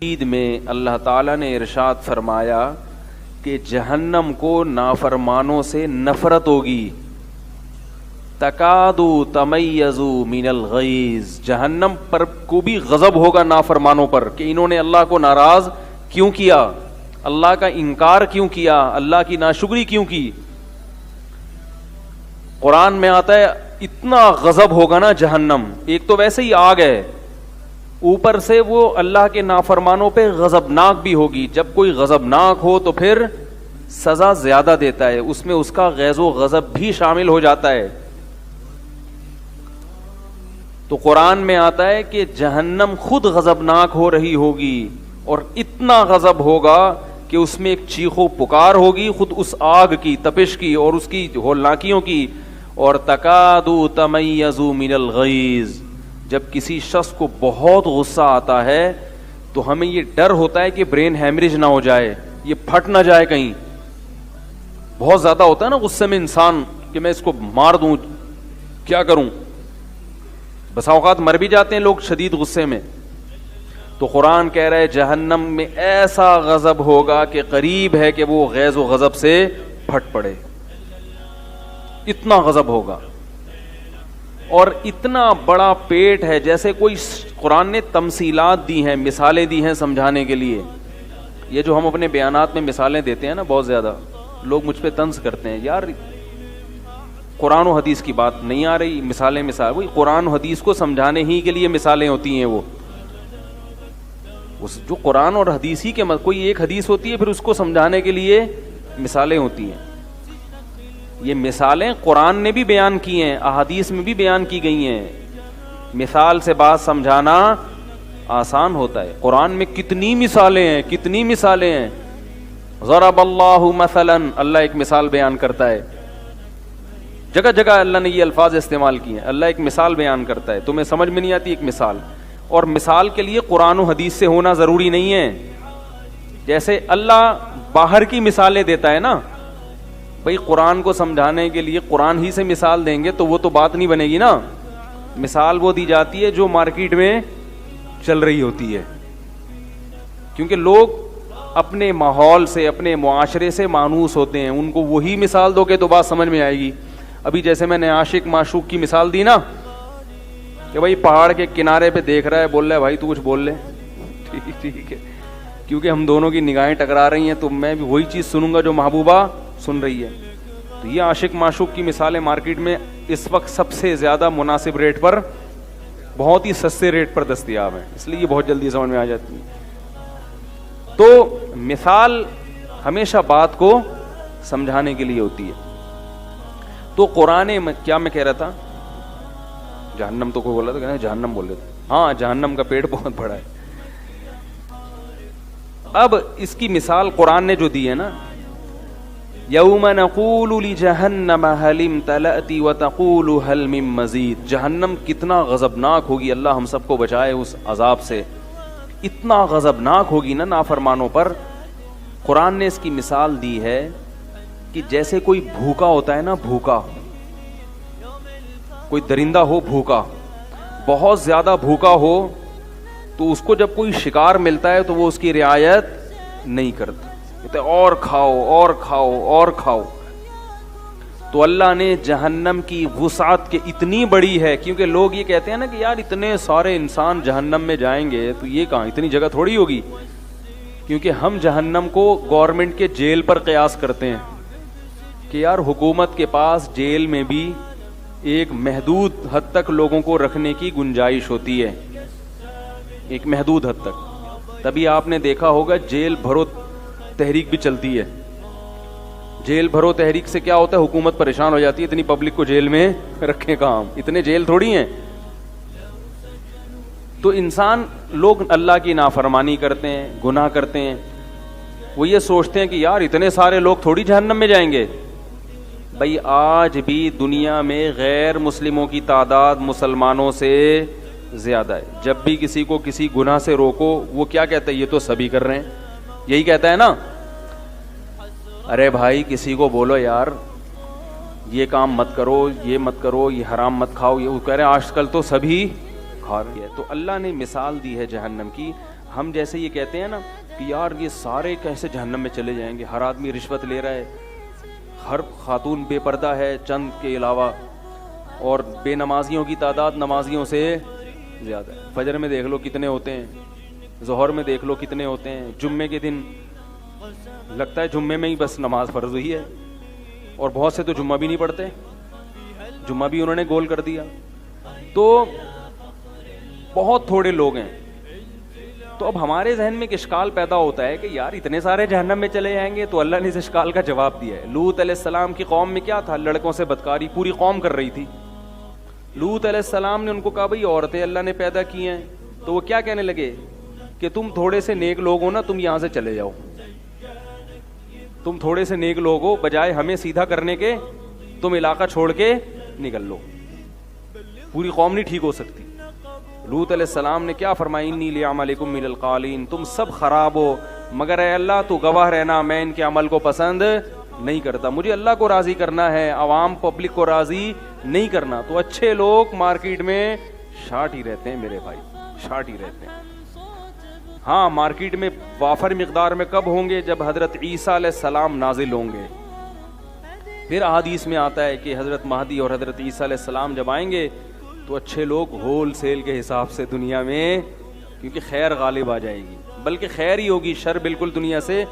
عید میں اللہ تعالیٰ نے ارشاد فرمایا کہ جہنم کو نافرمانوں سے نفرت ہوگی. تکادو تمیزو من الغیظ, جہنم پر کو بھی غضب ہوگا نافرمانوں پر کہ انہوں نے اللہ کو ناراض کیوں کیا, اللہ کا انکار کیوں کیا, اللہ کی ناشکری کیوں کی. قرآن میں آتا ہے اتنا غضب ہوگا نا جہنم, ایک تو ویسے ہی آگ ہے, اوپر سے وہ اللہ کے نافرمانوں پہ غضبناک بھی ہوگی. جب کوئی غضبناک ہو تو پھر سزا زیادہ دیتا ہے, اس میں اس کا غیظ و غضب بھی شامل ہو جاتا ہے. تو قرآن میں آتا ہے کہ جہنم خود غضبناک ہو رہی ہوگی اور اتنا غضب ہوگا کہ اس میں ایک چیخ و پکار ہوگی خود اس آگ کی, تپش کی اور اس کی ہولناکیوں کی. اور تکادو تمیزو من الغیظ, جب کسی شخص کو بہت غصہ آتا ہے تو ہمیں یہ ڈر ہوتا ہے کہ برین ہیمریج نہ ہو جائے, یہ پھٹ نہ جائے کہیں. بہت زیادہ ہوتا ہے نا غصے میں انسان کہ میں اس کو مار دوں, کیا کروں. بسا اوقات مر بھی جاتے ہیں لوگ شدید غصے میں. تو قرآن کہہ رہا ہے جہنم میں ایسا غضب ہوگا کہ قریب ہے کہ وہ غیظ و غضب سے پھٹ پڑے, اتنا غضب ہوگا. اور اتنا بڑا پیٹ ہے, جیسے کوئی قرآن نے تمثیلات دی ہیں, مثالیں دی ہیں سمجھانے کے لیے. یہ جو ہم اپنے بیانات میں مثالیں دیتے ہیں نا, بہت زیادہ لوگ مجھ پہ طنز کرتے ہیں, یار قرآن و حدیث کی بات نہیں آ رہی, مثالیں وہی قرآن و حدیث کو سمجھانے ہی کے لیے مثالیں ہوتی ہیں. وہ جو قرآن اور حدیث ہی کے کوئی ایک حدیث ہوتی ہے, پھر اس کو سمجھانے کے لیے مثالیں ہوتی ہیں. یہ مثالیں قرآن نے بھی بیان کی ہیں, احادیث میں بھی بیان کی گئی ہیں. مثال سے بات سمجھانا آسان ہوتا ہے. قرآن میں کتنی مثالیں ہیں, کتنی مثالیں ہیں. ضرب اللہ مثلا, اللہ ایک مثال بیان کرتا ہے. جگہ جگہ اللہ نے یہ الفاظ استعمال کیے ہیں. اللہ ایک مثال بیان کرتا ہے, تمہیں سمجھ میں نہیں آتی ایک مثال. اور مثال کے لیے قرآن و حدیث سے ہونا ضروری نہیں ہے. جیسے اللہ باہر کی مثالیں دیتا ہے نا, بھئی قرآن کو سمجھانے کے لیے قرآن ہی سے مثال دیں گے تو وہ تو بات نہیں بنے گی نا. مثال وہ دی جاتی ہے جو مارکیٹ میں چل رہی ہوتی ہے, کیونکہ لوگ اپنے ماحول سے, اپنے معاشرے سے مانوس ہوتے ہیں. ان کو وہی مثال دو گے تو بات سمجھ میں آئے گی. ابھی جیسے میں نے عاشق معشوق کی مثال دی نا, کہ بھائی پہاڑ کے کنارے پہ دیکھ رہا ہے, بول رہا ہے بھائی تو کچھ بول لے, ٹھیک ہے, کیونکہ ہم دونوں کی نگاہیں ٹکرا رہی ہیں تو میں بھی وہی چیز سنوں گا جو محبوبہ سن رہی ہے. تو یہ عاشق معشوق کی مثالیں مارکیٹ میں اس وقت سب سے زیادہ مناسب ریٹ پر, بہت ہی سستے ریٹ پر دستیاب ہیں, اس لیے یہ بہت جلدی سمجھ میں آ جاتی ہے. تو مثال ہمیشہ بات کو سمجھانے کے لیے ہوتی ہے. تو قرآن کیا میں کہہ رہا تھا, جہنم تو کوئی بولا تھا, جہنم بول رہے تھے, ہاں جہنم کا پیٹ بہت بڑا ہے. اب اس کی مثال قرآن نے جو دی ہے نا, یوم نقول لجہنم هل امتلأت وتقول هل من مزید, جہنم کتنا غضبناک ہوگی, اللہ ہم سب کو بچائے اس عذاب سے. اتنا غضبناک ہوگی نا نافرمانوں پر. قرآن نے اس کی مثال دی ہے کہ جیسے کوئی بھوکا ہوتا ہے نا, بھوکا کوئی درندہ ہو, بھوکا بہت زیادہ بھوکا ہو, تو اس کو جب کوئی شکار ملتا ہے تو وہ اس کی رعایت نہیں کرتا, کہتے اور کھاؤ اور کھاؤ اور کھاؤ. تو اللہ نے جہنم کی وسعت کے اتنی بڑی ہے, کیونکہ لوگ یہ کہتے ہیں نا کہ یار اتنے سارے انسان جہنم میں جائیں گے تو یہ کہاں, اتنی جگہ تھوڑی ہوگی. کیونکہ ہم جہنم کو گورنمنٹ کے جیل پر قیاس کرتے ہیں کہ یار حکومت کے پاس جیل میں بھی ایک محدود حد تک لوگوں کو رکھنے کی گنجائش ہوتی ہے, ایک محدود حد تک. تبھی آپ نے دیکھا ہوگا جیل بھرو تحریک بھی چلتی ہے. جیل بھرو تحریک سے کیا ہوتا ہے, حکومت پریشان ہو جاتی ہے, اتنی پبلک کو جیل میں رکھے کام, اتنے جیل تھوڑی ہیں. تو انسان, لوگ اللہ کی نافرمانی کرتے ہیں, گناہ کرتے ہیں, وہ یہ سوچتے ہیں کہ یار اتنے سارے لوگ تھوڑی جہنم میں جائیں گے. بھائی آج بھی دنیا میں غیر مسلموں کی تعداد مسلمانوں سے زیادہ ہے. جب بھی کسی کو کسی گناہ سے روکو, وہ کیا کہتا ہے, یہ تو سبھی کر رہے ہیں, یہی کہتا ہے نا. ارے بھائی کسی کو بولو یار یہ کام مت کرو, یہ مت کرو, یہ حرام مت کھاؤ, یہ وہ کہہ رہے ہیں آج کل تو سبھی ہے. تو اللہ نے مثال دی ہے جہنم کی. ہم جیسے یہ کہتے ہیں نا کہ یار یہ سارے کیسے جہنم میں چلے جائیں گے, ہر آدمی رشوت لے رہا ہے, ہر خاتون بے پردہ ہے چند کے علاوہ, اور بے نمازیوں کی تعداد نمازیوں سے زیادہ ہے. فجر میں دیکھ لو کتنے ہوتے ہیں, ظہر میں دیکھ لو کتنے ہوتے ہیں, جمعے کے دن لگتا ہے جمعے میں ہی بس نماز فرض ہوئی ہے, اور بہت سے تو جمعہ بھی نہیں پڑھتے, جمعہ بھی انہوں نے گول کر دیا. تو بہت تھوڑے لوگ ہیں. تو اب ہمارے ذہن میں ایک اشکال پیدا ہوتا ہے کہ یار اتنے سارے جہنم میں چلے جائیں گے. تو اللہ نے اس اشکال کا جواب دیا ہے. لوط علیہ السلام کی قوم میں کیا تھا, لڑکوں سے بدکاری پوری قوم کر رہی تھی. لوط علیہ السلام نے ان کو کہا بھئی عورتیں اللہ نے پیدا کی ہیں. تو وہ کیا کہنے لگے کہ تم تھوڑے سے نیک لوگ ہو نا, تم یہاں سے چلے جاؤ, تم تھوڑے سے نیک لوگ ہو, بجائے ہمیں سیدھا کرنے کے تم علاقہ چھوڑ کے نکل لو. پوری قوم نہیں ٹھیک ہو سکتی. لوط علیہ السلام نے کیا فرمایا, انی لعملکم من القالین, تم سب خراب ہو مگر اے اللہ تو گواہ رہنا میں ان کے عمل کو پسند نہیں کرتا. مجھے اللہ کو راضی کرنا ہے, عوام پبلک کو راضی نہیں کرنا. تو اچھے لوگ مارکیٹ میں شارٹ ہی رہتے ہیں میرے بھائی, شارٹ ہی رہتے ہیں. ہاں مارکیٹ میں وافر مقدار میں کب ہوں گے, جب حضرت عیسیٰ علیہ السلام نازل ہوں گے. پھر احادیث میں آتا ہے کہ حضرت مہدی اور حضرت عیسیٰ علیہ السلام جب آئیں گے تو اچھے لوگ ہول سیل کے حساب سے دنیا میں, کیونکہ خیر غالب آ جائے گی, بلکہ خیر ہی ہوگی, شر بالکل دنیا سے